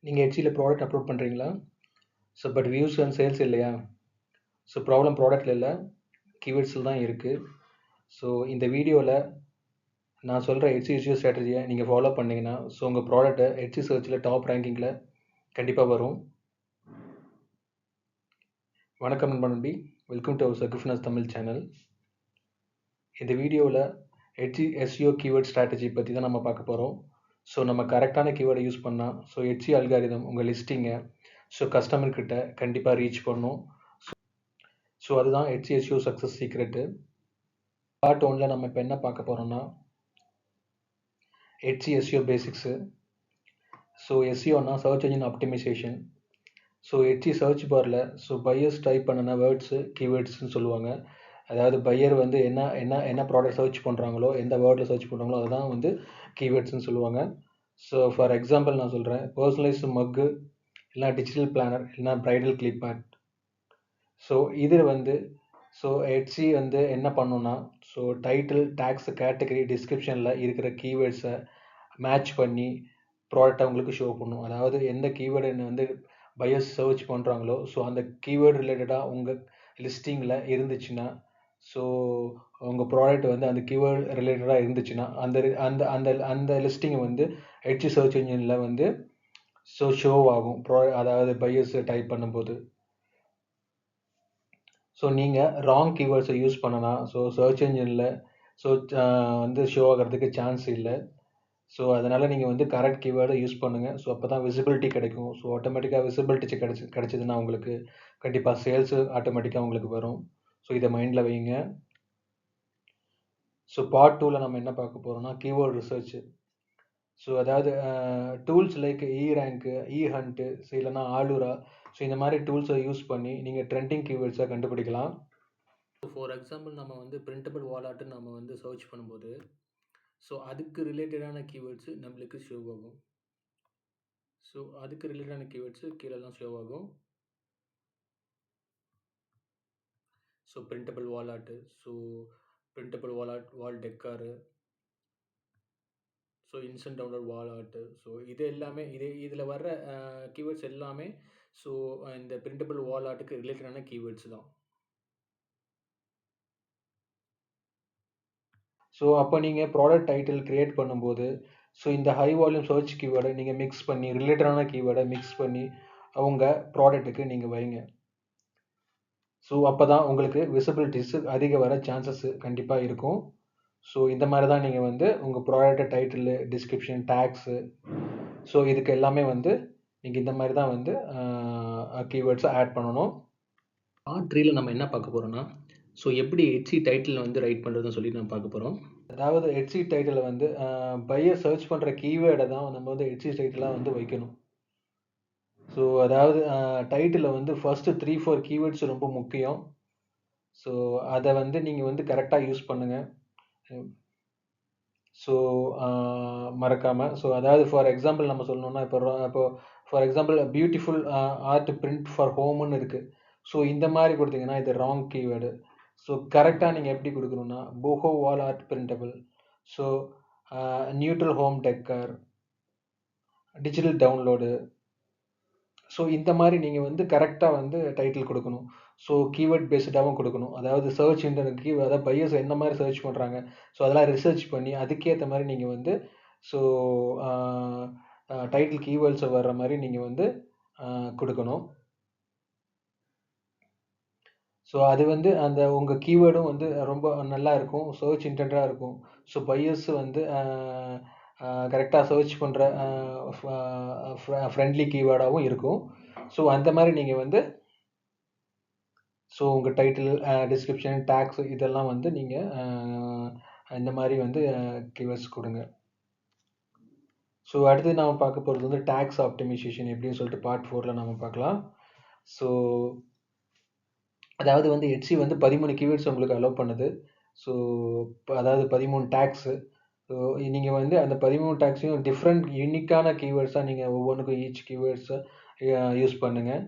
நீங்கள் ஹெச்சியில் product upload பண்ணுறீங்களா? So but views and sales இல்லையா? ஸோ ப்ராப்ளம் ப்ராடக்ட்டில் இல்லை, கீவேர்ட்ஸில் தான் இருக்குது. ஸோ இந்த வீடியோவில் நான் சொல்கிற ஹெச்சி ஸ்ட்ராட்டஜியை நீங்கள் ஃபாலோ பண்ணிங்கன்னா ஸோ உங்கள் ப்ராடக்ட்டை ஹெச்சி சர்ச்சில் டாப் ரேங்கிங்கில் கண்டிப்பாக வரும். வணக்கம் நண்பி, வெல்கம் டு அவர் சர்க்குஃபினஸ் தமிழ் சேனல். இந்த வீடியோவில் ஹெச்சி எஸ்இஓ கீவேர்ட் ஸ்ட்ராட்டஜி பற்றி தான் நம்ம பார்க்க போகிறோம். ஸோ நம்ம கரெக்டான கீவேர்டை யூஸ் பண்ணால் ஸோ ஹெச்சி அல்காரிதம் உங்கள் லிஸ்டிங்கை ஸோ கஸ்டமர்கிட்ட கண்டிப்பாக ரீச் பண்ணும். ஸோ அதுதான் ஹெச்எஸ்யூ சக்ஸஸ் சீக்ரெட்டு. பார்ட் 1ல் நம்ம இப்போ என்ன பார்க்க போகிறோம்னா ஹெச்எஸ்யூ பேசிக்ஸு. ஸோ எஸ்இஓனா search engine optimization. So Etsy search பாரில் ஸோ பையர்ஸ் டைப் பண்ணின வேர்ட்ஸு கீவேர்ட்ஸ்னு சொல்லுவாங்க. அதாவது பையர் வந்து என்ன என்ன என்ன ப்ராடக்ட் சர்ச் பண்ணுறாங்களோ, எந்த வேர்டில் சர்ச் பண்ணுறாங்களோ அதுதான் வந்து கீவேர்ட்ஸ்னு சொல்லுவாங்க. ஸோ ஃபார் எக்ஸாம்பிள் நான் சொல்கிறேன், பர்சனலைஸ்டு மக்கு, இல்லைனா டிஜிட்டல் பிளானர், இல்லைனா ப்ரைடல் கிளிப் ஆர்ட். ஸோ இதில் வந்து ஸோ ஹெச்சி வந்து என்ன பண்ணணும்னா ஸோ டைட்டில், டேக்ஸ், கேட்டகரி, டிஸ்கிரிப்ஷனில் இருக்கிற கீவேர்ட்ஸை மேட்ச் பண்ணி ப்ராடக்டை உங்களுக்கு ஷோ பண்ணும். அதாவது எந்த கீவேர்டு வந்து பையர்ஸ் சர்ச் பண்ணுறாங்களோ ஸோ அந்த கீவேர்டு ரிலேட்டடாக உங்கள் லிஸ்டிங்கில் இருந்துச்சுன்னா ஸோ உங்கள் ப்ராடக்ட் வந்து அந்த கீவேர்டு ரிலேட்டடாக இருந்துச்சுன்னா அந்த அந்த அந்த அந்த லிஸ்டிங்கை வந்து ஹெச்சி சர்ச் இன்ஜினில் வந்து ஸோ ஷோ ஆகும் அதாவது பையர்ஸ் டைப் பண்ணும்போது. ஸோ நீங்கள் ராங் கீவேர்ட்ஸை யூஸ் பண்ணனா ஸோ சர்ச் இன்ஜினில் ஸோ வந்து ஷோ ஆகிறதுக்கு சான்ஸ் இல்லை. ஸோ அதனால் நீங்கள் வந்து கரெக்ட் கீவேர்டை யூஸ் பண்ணுங்கள். ஸோ அப்போ தான் விசிபிலிட்டி கிடைக்கும். ஸோ ஆட்டோமேட்டிக்காக விசிபிலிட்டி கிடைச்சதுன்னா உங்களுக்கு கண்டிப்பாக சேல்ஸு ஆட்டோமேட்டிக்காக உங்களுக்கு வரும். ஸோ இதை மைண்டில் வைங்க. ஸோ பார்ட் 2ல் நம்ம என்ன பார்க்க போகிறோம்னா கீவேர்ட் ரிசர்ச்சு. ஸோ அதாவது டூல்ஸ் லைக் இ-ரேங்க்கு, இ-ஹண்ட்டு, ஸோ இல்லைனா ஆலுரா, ஸோ இந்த மாதிரி டூல்ஸை யூஸ் பண்ணி நீங்கள் ட்ரெண்டிங் கீவேர்ட்ஸை கண்டுபிடிக்கலாம். ஃபார் எக்ஸாம்பிள் நம்ம வந்து பிரிண்டபிள் வாலாட்டு நம்ம வந்து சர்ச் பண்ணும்போது ஸோ அதுக்கு ரிலேட்டடான கீவேர்ட்ஸு நம்மளுக்கு ஷோ ஆகும். ஸோ அதுக்கு ரிலேட்டடான கீவேர்ட்ஸு கீழெல்லாம் ஷோ ஆகும். ஸோ பிரிண்டபிள் வாலாட்டு, ஸோ பிரிண்டபிள் வால் டெக்காரு, ஸோ இன்ஸ்டன்ட் டவுன்லோட் வால் ஆர்ட்டு, ஸோ இது எல்லாமே இதில் வர்ற கீவேர்ட்ஸ் எல்லாமே ஸோ இந்த பிரிண்டபிள் வால் ஆர்ட்டுக்கு ரிலேட்டடான கீவேர்ட்ஸ் தான். ஸோ அப்போ நீங்கள் ப்ராடக்ட் டைட்டில் க்ரியேட் பண்ணும்போது ஸோ இந்த ஹை வால்யூம் சர்ச் கீவேர்டை நீங்கள் மிக்ஸ் பண்ணி ரிலேட்டடான கீவேர்டை மிக்ஸ் பண்ணி அவங்க ப்ராடக்ட்டுக்கு நீங்கள் வைங்க. ஸோ அப்போ தான் உங்களுக்கு விசிபிலிட்டிஸு அதிக வர சான்சஸ் கண்டிப்பாக இருக்கும். ஸோ இந்த மாதிரி தான் நீங்கள் வந்து உங்கள் product title, description, tax, so இதுக்கு எல்லாமே வந்து நீங்கள் இந்த மாதிரி தான் வந்து கீவேர்ட்ஸை ஆட் பண்ணணும். பார்ட் 3ல் நம்ம என்ன பார்க்க போகிறோம்னா ஸோ எப்படி ஹெச்சி டைட்டில் வந்து ரைட் பண்ணுறதுன்னு சொல்லி நம்ம பார்க்க போகிறோம். அதாவது ஹெச்சி டைட்டில் வந்து பையர் சர்ச் பண்ணுற கீவேர்டை தான் நம்ம வந்து ஹெச்சி டைட்டிலாக வந்து வைக்கணும். ஸோ அதாவது டைட்டிலில் வந்து ஃபஸ்ட்டு 3-4 கீவேர்ட்ஸ் ரொம்ப முக்கியம். ஸோ அதை வந்து நீங்கள் வந்து கரெக்டாக யூஸ் பண்ணுங்கள். ஸோ மறக்காமல் ஸோ அதாவது ஃபார் எக்ஸாம்பிள் நம்ம சொல்லணும்னா இப்போ for example beautiful art print for ஹோம்னு இருக்குது. ஸோ இந்த மாதிரி கொடுத்தீங்கன்னா இது ராங் கீவேர்டு. ஸோ கரெக்டாக நீங்கள் எப்படி கொடுக்கணும்னா boho wall art printable, so neutral home decor, digital download, so இந்த மாதிரி நீங்கள் வந்து கரெக்டாக வந்து டைட்டில் கொடுக்கணும். ஸோ கீவேர்ட் பேஸ்டாகவும் கொடுக்கணும். அதாவது சர்ச் இன்டர்நெட் அதாவது பையர்ஸ் என்ன மாதிரி சர்ச் பண்ணுறாங்க ஸோ அதெல்லாம் ரிசர்ச் பண்ணி அதுக்கேற்ற மாதிரி நீங்கள் வந்து ஸோ டைட்டில் கீவேர்ட்ஸை வர்ற மாதிரி நீங்கள் வந்து கொடுக்கணும். ஸோ அது வந்து அந்த உங்கள் கீவேர்டும் வந்து ரொம்ப நல்லா இருக்கும், சர்ச் இன்டென்டாக இருக்கும். ஸோ பையர்ஸ் வந்து கரெக்டாக சர்ச் பண்ணுற ஃப்ரெண்ட்லி கீவேர்டாகவும் இருக்கும். ஸோ அந்த மாதிரி நீங்கள் வந்து ஸோ உங்கள் டைட்டில், டிஸ்கிரிப்ஷன், டேக்ஸ் இதெல்லாம் வந்து நீங்கள் இந்த மாதிரி வந்து கீவேர்ட்ஸ் கொடுங்க. ஸோ அடுத்து நாம் பார்க்க போகிறது வந்து டேக்ஸ் ஆப்டிமைசேஷன் எப்படின்னு சொல்லிட்டு பார்ட் 4ல் நம்ம பார்க்கலாம். ஸோ அதாவது வந்து ஹெச்சி வந்து 13 கீவேர்ட்ஸ் உங்களுக்கு அலோவ் பண்ணுது. ஸோ அதாவது 13 டேக்ஸு. ஸோ நீங்கள் வந்து அந்த 13 டேக்ஸையும் டிஃப்ரெண்ட் யூனிக்கான கீவேர்ட்ஸாக நீங்கள் ஒவ்வொன்றுக்கும் ஈச் கீவேர்ட்ஸை யூஸ் பண்ணுங்கள்.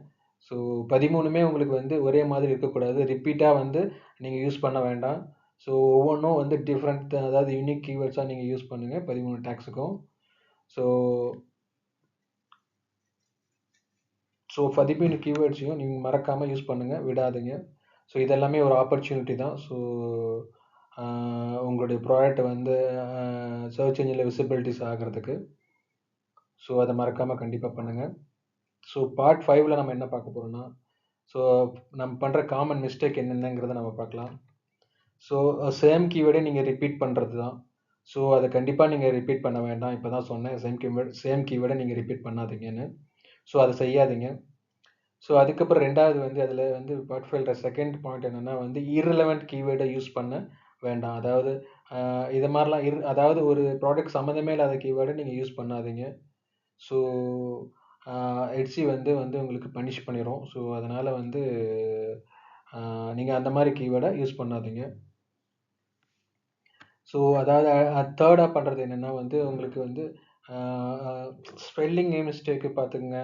ஸோ 13மே உங்களுக்கு வந்து ஒரே மாதிரி இருக்கக்கூடாது, ரிப்பீட்டாக வந்து நீங்கள் யூஸ் பண்ண வேண்டாம். ஸோ ஒவ்வொன்றும் வந்து டிஃப்ரெண்ட் அதாவது யூனிக் கீவேர்ட்ஸாக நீங்கள் யூஸ் பண்ணுங்கள் 13 டேக்ஸுக்கும். ஸோ ஸோ பதிப்பின் கீவேர்ட்ஸையும் நீங்கள் மறக்காமல் யூஸ் பண்ணுங்கள், விடாதீங்க. ஸோ இதெல்லாமே ஒரு ஆப்பர்ச்சுனிட்டி தான். ஸோ உங்களுடைய ப்ராடக்ட் வந்து சர்ச் இன்ஜினில் விசிபிலிட்டிஸ் ஆகிறதுக்கு. ஸோ அதை மறக்காமல் கண்டிப்பாக பண்ணுங்கள். ஸோ பார்ட் 5ல் நம்ம என்ன பார்க்க போகிறோம்னா, ஸோ நம்ம பண்ணுற காமன் மிஸ்டேக் என்னென்னங்கிறத நம்ம பார்க்கலாம். ஸோ சேம் கீவேர்டே நீங்கள் ரிப்பீட் பண்ணுறது தான். ஸோ அதை கண்டிப்பாக நீங்கள் ரிப்பீட் பண்ண வேண்டாம். இப்போ தான் சொன்னேன், சேம் கீவேர்டை நீங்கள் ரிப்பீட் பண்ணாதீங்கன்னு. ஸோ அதை செய்யாதீங்க. ஸோ அதுக்கப்புறம் ரெண்டாவது வந்து அதில் வந்து பார்ட் 5ல செகண்ட் பாயிண்ட் என்னென்னா வந்து irrelevant கீவேர்டை யூஸ் பண்ண வேண்டாம். அதாவது இது மாதிரிலாம் அதாவது ஒரு ப்ராடக்ட் சம்மந்தமே இல்லாத கீவேர்டை நீங்கள் யூஸ் பண்ணாதீங்க. ஸோ எட்சி வந்து உங்களுக்கு பனிஷ் பண்ணிடும். ஸோ அதனால் வந்து நீங்கள் அந்த மாதிரி கீவேர்டை யூஸ் பண்ணாதீங்க. ஸோ அதாவது தேர்டாக பண்ணுறது என்னென்னா வந்து உங்களுக்கு வந்து ஸ்பெல்லிங் மிஸ்டேக்கு பார்த்துக்குங்க.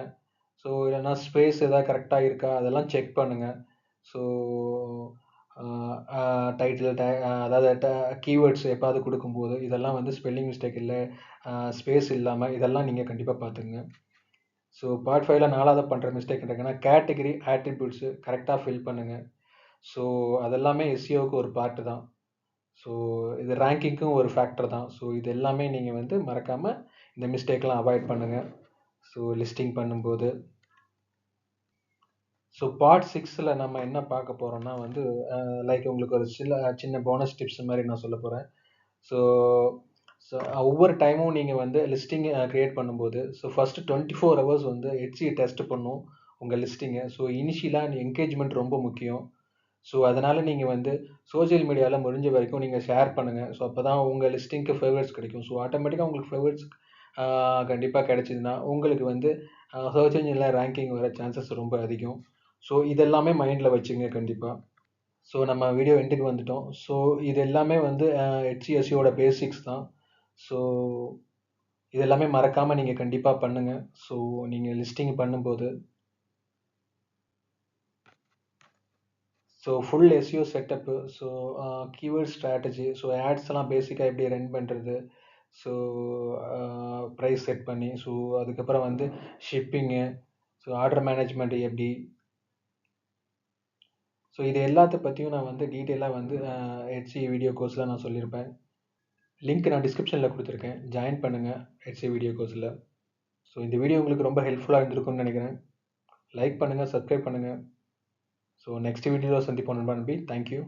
ஸோ இல்லைன்னா ஸ்பேஸ் எதாவது கரெக்டாக இருக்கா அதெல்லாம் செக் பண்ணுங்கள். ஸோ டைட்டில் அதாவது கீவேர்ட்ஸ் எப்பாவது கொடுக்கும்போது இதெல்லாம் வந்து ஸ்பெல்லிங் மிஸ்டேக் இல்லை, ஸ்பேஸ் இல்லாமல் இதெல்லாம் நீங்கள் கண்டிப்பாக பார்த்துங்க. ஸோ பார்ட் 5ல 4வது பண்ணுற மிஸ்டேக் இருக்குன்னா கேட்டகரி ஆட்ரிபியூட்ஸு கரெக்டாக ஃபில் பண்ணுங்கள். ஸோ அதெல்லாமே எஸ்சிஓக்கு ஒரு பார்ட்டு தான். ஸோ இது ரேங்கிங்க்கும் ஒரு ஃபேக்டர் தான். ஸோ இது எல்லாமே நீங்கள் வந்து மறக்காமல் இந்த மிஸ்டேக்லாம் அவாய்ட் பண்ணுங்கள் ஸோ லிஸ்டிங் பண்ணும்போது. ஸோ பார்ட் 6ல் நம்ம என்ன பார்க்க போகிறோம்னா வந்து லைக் உங்களுக்கு ஒரு சின்ன போனஸ் டிப்ஸ் மாதிரி நான் சொல்ல போகிறேன். ஸோ ஸோ ஒவ்வொரு டைமும் நீங்கள் வந்து லிஸ்டிங் க்ரியேட் பண்ணும்போது ஸோ ஃபஸ்ட்டு 24 ஹவர்ஸ் வந்து எட்சி டெஸ்ட் பண்ணும் உங்கள் லிஸ்டிங்கை. ஸோ இனிஷியலாக என்கேஜ்மெண்ட் ரொம்ப முக்கியம். ஸோ அதனால் நீங்கள் வந்து சோஷியல் மீடியாவில் முடிஞ்ச வரைக்கும் நீங்கள் ஷேர் பண்ணுங்கள். ஸோ அப்போ தான் உங்கள் லிஸ்டிங்க்கு ஃபேவரட்ஸ் கிடைக்கும். ஸோ ஆட்டோமேட்டிக்காக உங்களுக்கு ஃபேவரட்ஸ் கண்டிப்பாக கிடைச்சிதுன்னா உங்களுக்கு வந்து சர்ச் இன்ஜினில் ரேங்கிங் வர சான்சஸ் ரொம்ப அதிகம். ஸோ இதெல்லாமே மைண்டில் வச்சுங்க கண்டிப்பாக. ஸோ நம்ம வீடியோ எண்டுக்கு வந்துட்டோம். ஸோ இது எல்லாமே வந்து HCSEயோட பேசிக்ஸ் தான். ஸோ இது எல்லாமே மறக்காமல் நீங்கள் கண்டிப்பாக பண்ணுங்கள். ஸோ நீங்கள் லிஸ்டிங் பண்ணும்போது so full SEO setup, so keyword strategy, so ஆட்ஸ்லாம் பேசிக்காக எப்படி ரன் பண்ணுறது, ஸோ ப்ரைஸ் செட் பண்ணி, ஸோ அதுக்கப்புறம் வந்து ஷிப்பிங்கு, ஸோ ஆர்டர் மேனேஜ்மெண்ட் எப்படி, ஸோ இது எல்லாத்த பற்றியும் நான் வந்து டீட்டெயிலாக வந்து HC வீடியோ கோர்ஸில் நான் சொல்லியிருப்பேன். லிங்க் நான் டிஸ்கிரிப்ஷனில் கொடுத்துருக்கேன், ஜாயின் பண்ணுங்கள் HC வீடியோ கோர்ஸில். ஸோ இந்த வீடியோ உங்களுக்கு ரொம்ப ஹெல்ப்ஃபுல்லாக இருந்திருக்கும்னு நினைக்கிறேன். லைக் பண்ணுங்கள், சப்ஸ்கிரைப் பண்ணுங்கள். ஸோ நெக்ஸ்ட் வீடியோவில் சந்திப்போம் நண்பா. தேங்க்யூ.